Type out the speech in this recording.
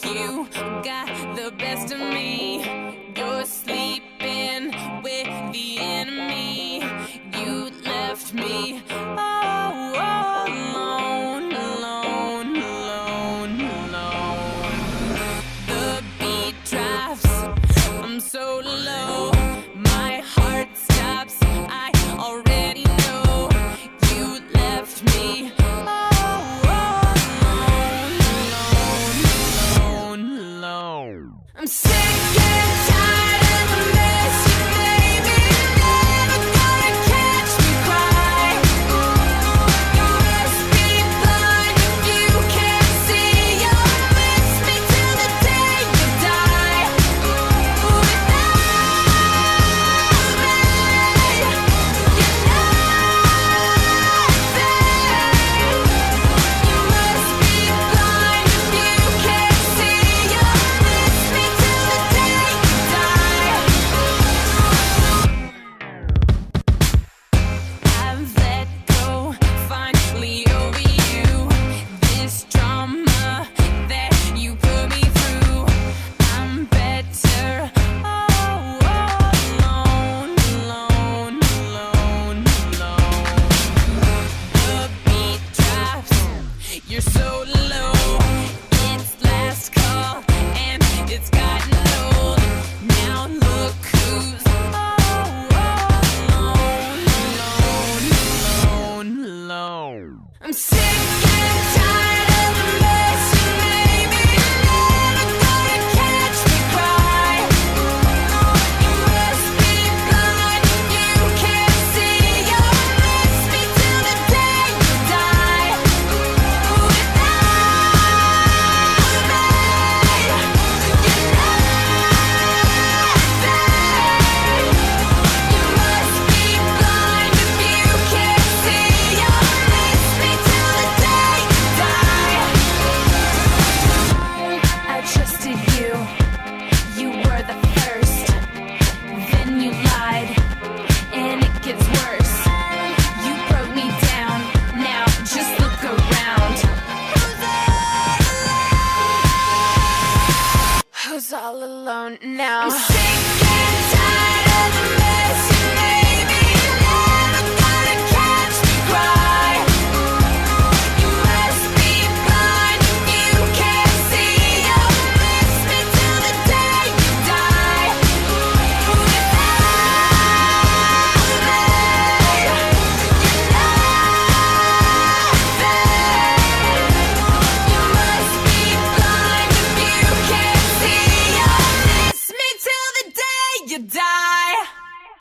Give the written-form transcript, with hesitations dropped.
You got the best of me. You're sleeping with the enemy. You left me all alone, alone, alone, alone. The beat drops, I'm so low. My heart stops, I already know. You left me I'm sick and tired of the mess you made me. Never gonna catch me cry. You must be blind if you can't see. You'll miss me till the day you die. Without me, you're nothing. You must be blind if you can't see. You'll miss me till the day you die. I've let go finally over you. This drama that you put me through, I'm better alone, alone, alone, alone. The beat drops, you're so low. It's last call and it's gotten old. Now look who's alone, alone, alone, alone. I'm sick and tired of the mess you made me. Never gonna catch me cry. You must be blind if you can't see. You'll miss me till the day you die. Without me, you're nothing. You must be blind if you can't see. You'll miss me till the day you die. I trusted you. You were the first. Then you lied, and it gets worse. You broke me down. Now just look around. Who's all alone now? I'm sick and tired of the